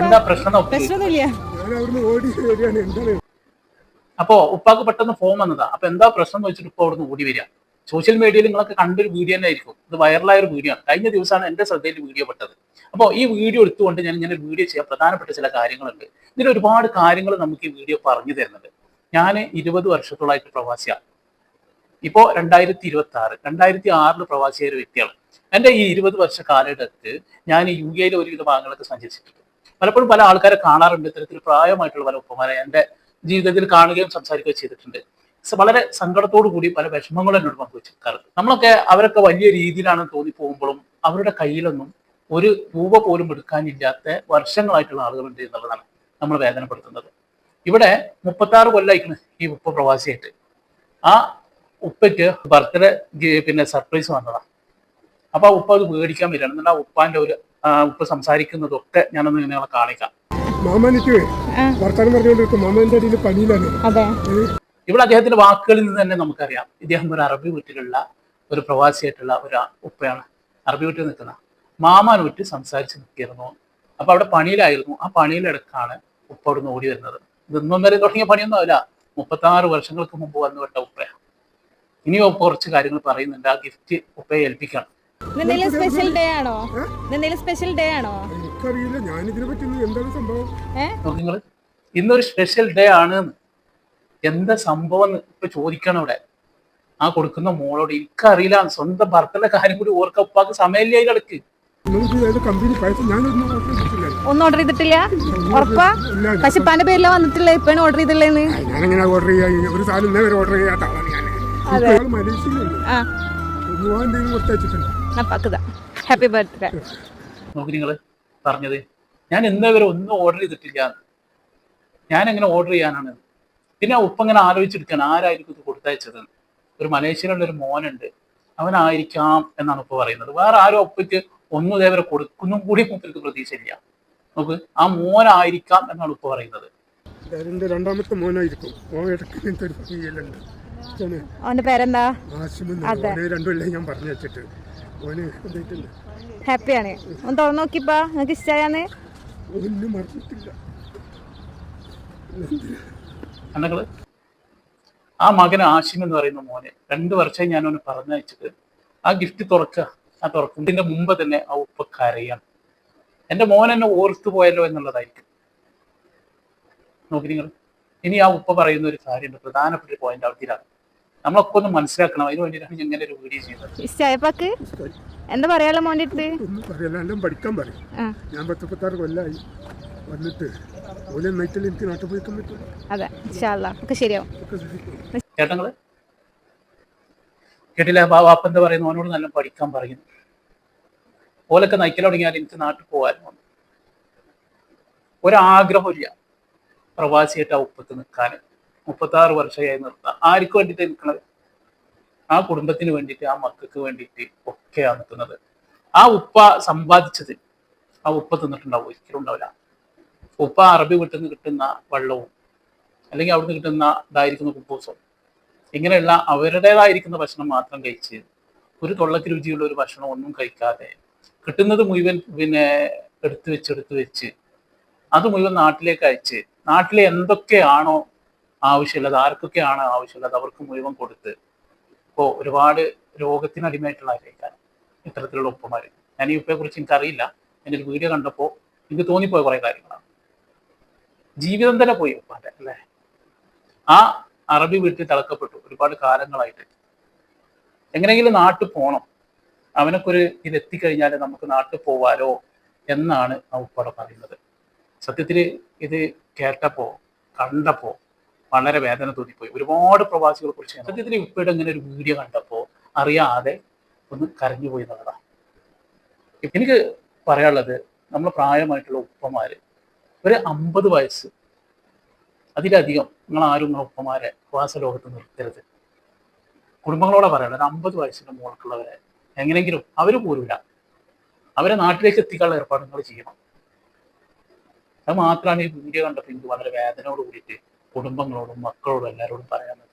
എന്താ പ്രശ്നം? അപ്പോ ഉപ്പാക്ക് പെട്ടെന്ന് ഫോൺ വന്നതാ. അപ്പൊ എന്താ പ്രശ്നം എന്ന് വെച്ചിട്ട് ഇപ്പൊ അവിടുന്ന് ഓടി വരിക. സോഷ്യൽ മീഡിയയിൽ നിങ്ങളൊക്കെ കണ്ടൊരു വീഡിയോ തന്നെ ആയിരിക്കും. ഇത് വൈറലായ ഒരു വീഡിയോ ആണ്. കഴിഞ്ഞ ദിവസമാണ് എന്റെ ശ്രദ്ധയിൽ വീഡിയോ പെട്ടത്. അപ്പോൾ ഈ വീഡിയോ എടുത്തുകൊണ്ട് ഞാൻ ഇങ്ങനെ വീഡിയോ ചെയ്യാൻ പ്രധാനപ്പെട്ട ചില കാര്യങ്ങളുണ്ട്. ഇതിൽ ഒരുപാട് കാര്യങ്ങൾ നമുക്ക് ഈ വീഡിയോ പറഞ്ഞു തരുന്നുണ്ട്. ഞാൻ 20 വർഷത്തോളായിട്ട് പ്രവാസിയാണ്. ഇപ്പോ 2026 2006 പ്രവാസിയായ ഒരു വ്യക്തിയാണ്. എന്റെ ഈ 20 വർഷ കാലഘട്ടത്ത് ഞാൻ UK ഒരുവിധ ഭാഗങ്ങളൊക്കെ സഞ്ചരിച്ചിട്ടുണ്ട്. പലപ്പോഴും പല ആൾക്കാരെ കാണാറുണ്ട്. ഇത്തരത്തിൽ പ്രായമായിട്ടുള്ള പല ഉപ്പമാരെ എന്റെ ജീവിതത്തിൽ കാണുകയും സംസാരിക്കുകയും ചെയ്തിട്ടുണ്ട്. വളരെ സങ്കടത്തോടു കൂടി പല വിഷമങ്ങളും എന്നോട് പങ്കുവെച്ചിരിക്കാറുണ്ട്. അവരൊക്കെ വലിയ രീതിയിലാണ് തോന്നിപ്പോകുമ്പോഴും അവരുടെ കയ്യിലൊന്നും ഒരു രൂപ പോലും എടുക്കാനില്ലാത്ത വർഷങ്ങളായിട്ടുള്ള ആളുകളുണ്ട് എന്നുള്ളതാണ് നമ്മൾ വേദനപ്പെടുത്തുന്നത്. ഇവിടെ 36 കൊല്ലമായിരിക്കണം ഈ ഉപ്പ പ്രവാസിയായിട്ട്. ആ ഉപ്പയ്ക്ക് ബർത്ത്ഡേ സർപ്രൈസ് വന്നതാണ്. അപ്പൊ ആ ഉപ്പ അത് മേടിക്കാൻ വരികയാണ്. എന്നാൽ ഉപ്പാന്റെ ഒരു ഉപ്പ സംസാരിക്കുന്നതൊക്കെ ഞാനൊന്ന് നിങ്ങളെ കാണിക്കാം. ഇവിടെ അദ്ദേഹത്തിന്റെ വാക്കുകളിൽ നിന്ന് തന്നെ നമുക്കറിയാം ഇദ്ദേഹം ഒരു അറബി വീട്ടിലുള്ള ഒരു പ്രവാസിയായിട്ടുള്ള ഒരു ഉപ്പയാണ്. അറബി വീട്ടിൽ നിൽക്കുന്ന മാമാനൂറ്റ് സംസാരിച്ച് നിൽക്കിയിരുന്നു. അപ്പൊ അവിടെ പണിയിലായിരുന്നു. ആ പണിയിലെടുക്കാണ് ഉപ്പ അവിടുന്ന് ഓടി വരുന്നത്. ഇതൊന്നും വരെ തുടങ്ങിയ പണിയൊന്നും അല്ല, 36 വർഷങ്ങൾക്ക് മുമ്പ് വന്നുവിട്ട ഉപ്പയാണ്. ഇനിയോ കുറച്ച് കാര്യങ്ങൾ പറയുന്നുണ്ട്. ആ ഗിഫ്റ്റ് ഉപ്പയെ ഏൽപ്പിക്കണം. നിങ്ങൾ ഇന്നൊരു സ്പെഷ്യൽ ഡേ ആണ്. എന്താ സംഭവം ഇപ്പൊ ചോദിക്കണം ഇവിടെ. ആ കൊടുക്കുന്ന മോളോട് എനിക്കറിയില്ല, സ്വന്തം ഭർത്തന്റെ കാര്യം കൂടി ഓർക്ക ഉപ്പാക്ക് സമയമില്ലായി കിടക്ക്. ഒന്നും ഓർഡർ ചെയ്തിട്ടില്ല? ഉറപ്പാ? പക്ഷെ പല പേരില വന്നിട്ടില്ല. ഇപ്പൊ ഓർഡർ ചെയ്തില്ലേന്ന് ഹാപ്പി ബർത്ത്ഡേ. നോക്കി നിങ്ങള് പറഞ്ഞത്, ഞാൻ ഇന്നേവരെ ഒന്നും ഓർഡർ ചെയ്തിട്ടില്ല. ഞാൻ എങ്ങനെ ഓർഡർ ചെയ്യാനാണ്? പിന്നെ ഉപ്പ ഇങ്ങനെ ആലോചിച്ചെടുക്കുകയാണ് ആരായിരിക്കും ഇത് കൊടുത്തയച്ചത്. ഒരു മലേഷ്യയിലുള്ള ഒരു മോനുണ്ട്, അവനായിരിക്കാം എന്നാണ് ഉപ്പ പറയുന്നത്. വേറെ ആരും ഉപ്പയ്ക്ക് ഒന്നും ഇതേവരെ കൊടുക്കുന്നും കൂടി ഉപ്പയ്ക്ക് പ്രതീക്ഷയില്ല. നോക്ക്, ആ മോനായിരിക്കാം എന്നാണ് ഉപ്പ പറയുന്നത്. രണ്ടാമത്തെ മോനായിരിക്കും. അവന്റെ പേരെന്താ? ഞാൻ പറഞ്ഞു വെച്ചിട്ട് ഹാപ്പിയാണ്. ഒന്ന് തുറന്നു നോക്കിപ്പാ, നിങ്ങക്ക് ഇഷ്ടായാന്ന്? ആ മകൻ ആഷിം എന്ന് പറയുന്ന മോനെ 2 വർഷമായി ഞാൻ അവന് പറഞ്ഞയച്ചിട്ട് ആ ഗിഫ്റ്റ് തുറക്കുക. ആ തുറക്കുന്നതിന്റെ മുമ്പ് തന്നെ ആ ഉപ്പ കരയാണ്. എന്റെ മോൻ എന്നെ ഓർത്തു പോയല്ലോ എന്നുള്ളതായിരിക്കും. നോക്കി നിങ്ങൾ, ഇനി ആ ഉപ്പ പറയുന്ന ഒരു കാര്യമുണ്ട്, പ്രധാനപ്പെട്ട ഒരു പോയിന്റ് അവിടെയാണ്. നമ്മളൊക്കെ ഒന്ന് മനസ്സിലാക്കണം. അതിന് വേണ്ടിയിട്ടാണ് ഇങ്ങനെ ഒരു വീഡിയോ ചെയ്യുന്നത്. എന്താ പറയാലോ മോൻ്റെ അടുത്ത്? പഠിക്കാൻ പറയും. ഞാൻ 36 കൊല്ലായി വന്നിട്ട് എനിക്ക് നാട്ടിൽ പോയിക്കാൻ പറ്റും. അതെ, ശരിയാവും. ചേട്ടങ്ങള് കേട്ടില്ല? വാപ്പ എന്താ പറയുന്നു? അവനോട് നല്ല പഠിക്കാൻ പറയുന്നു. ഓലൊക്കെ നയിക്കൽ തുടങ്ങിയാൽ എനിക്ക് നാട്ടിൽ പോകാനും ഒരാഗ്രഹമില്ല പ്രവാസിയായിട്ട് ആ ഉപ്പത്ത് നിൽക്കാൻ. 36 വർഷമായി നിർത്താം. ആർക്ക് വേണ്ടിയിട്ട് നിൽക്കണത്? ആ കുടുംബത്തിന് വേണ്ടിയിട്ട്, ആ മക്കൾക്ക് വേണ്ടിയിട്ട് ഒക്കെയാണ് നിൽക്കുന്നത്. ആ ഉപ്പ സമ്പാദിച്ചത് ആ ഉപ്പ തിന്നിട്ടുണ്ടാവും? ഒരിക്കലും ഉണ്ടാവില്ല. ഉപ്പ അറബി വീട്ടിൽ നിന്ന് കിട്ടുന്ന വെള്ളവും അല്ലെങ്കിൽ അവിടുന്ന് കിട്ടുന്ന ഇതായിരിക്കുന്ന കുബൂസും ഇങ്ങനെയുള്ള അവരുടേതായിരിക്കുന്ന ഭക്ഷണം മാത്രം കഴിച്ച് ഒരു തൊള്ളക്ക് രുചിയുള്ള ഒരു ഭക്ഷണം ഒന്നും കഴിക്കാതെ കിട്ടുന്നത് മുഴുവൻ എടുത്തു വെച്ച് അത് മുഴുവൻ നാട്ടിലേക്ക് അയച്ച് നാട്ടിലെ എന്തൊക്കെയാണോ ആവശ്യമുള്ളത്, ആർക്കൊക്കെയാണോ ആവശ്യമുള്ളത് അവർക്ക് മുഴുവൻ കൊടുത്ത് ഇപ്പോൾ ഒരുപാട് രോഗത്തിനടിമയായിട്ടുള്ള ആഗ്രഹിക്കാൻ ഇത്തരത്തിലുള്ള ഉപ്പമാര്. ഞാൻ ഈ ഉപ്പയെ കുറിച്ച് എനിക്കറിയില്ല. എൻ്റെ ഒരു വീഡിയോ കണ്ടപ്പോൾ എനിക്ക് തോന്നിപ്പോയ കുറെ കാര്യങ്ങളാണ്. ജീവിതം തന്നെ പോയി ഉപ്പാന്റെ, അല്ലേ? ആ അറബി വീട്ടിൽ തളക്കപ്പെട്ടു ഒരുപാട് കാലങ്ങളായിട്ട്. എങ്ങനെയെങ്കിലും നാട്ടിൽ പോകണം, അവനൊക്കെ ഒരു ഇതെത്തിക്കഴിഞ്ഞാൽ നമുക്ക് നാട്ടിൽ പോവാലോ എന്നാണ് ആ ഉപ്പട പറയുന്നത്. സത്യത്തിൽ ഇത് കേട്ടപ്പോ കണ്ടപ്പോ വളരെ വേദന തോന്നിപ്പോയി. ഒരുപാട് പ്രവാസികളെ കുറിച്ച് സത്യത്തിൽ ഉപ്പയുടെ ഇങ്ങനെ ഒരു വീഡിയോ കണ്ടപ്പോ അറിയാതെ ഒന്ന് കരഞ്ഞു പോയി എന്നുള്ളതാണ്. എനിക്ക് പറയാനുള്ളത്, നമ്മൾ പ്രായമായിട്ടുള്ള ഉപ്പമാര് ഒരു 50 വയസ്സ് അതിലധികം നിങ്ങൾ ആരും നിങ്ങളെ ഉപ്പമാരെ പ്രവാസ ലോകത്ത് നിർത്തരുത്. കുടുംബങ്ങളോടെ പറയാനുള്ളത്, ഒരു 50 വയസ്സിന്റെ മുകൾക്കുള്ളവരെ എങ്ങനെയെങ്കിലും അവര് പോരില്ല, അവരെ നാട്ടിലേക്ക് എത്തിക്കാനുള്ള ഏർപ്പാട് നിങ്ങൾ ചെയ്യണം. അത് മാത്രമാണ് ഈ വീഡിയോ കണ്ടപ്പോൾ എനിക്ക് വളരെ വേദനയോട് കൂടിയിട്ട് കുടുംബങ്ങളോടും മക്കളോടും എല്ലാവരോടും പറയാനുള്ളത്.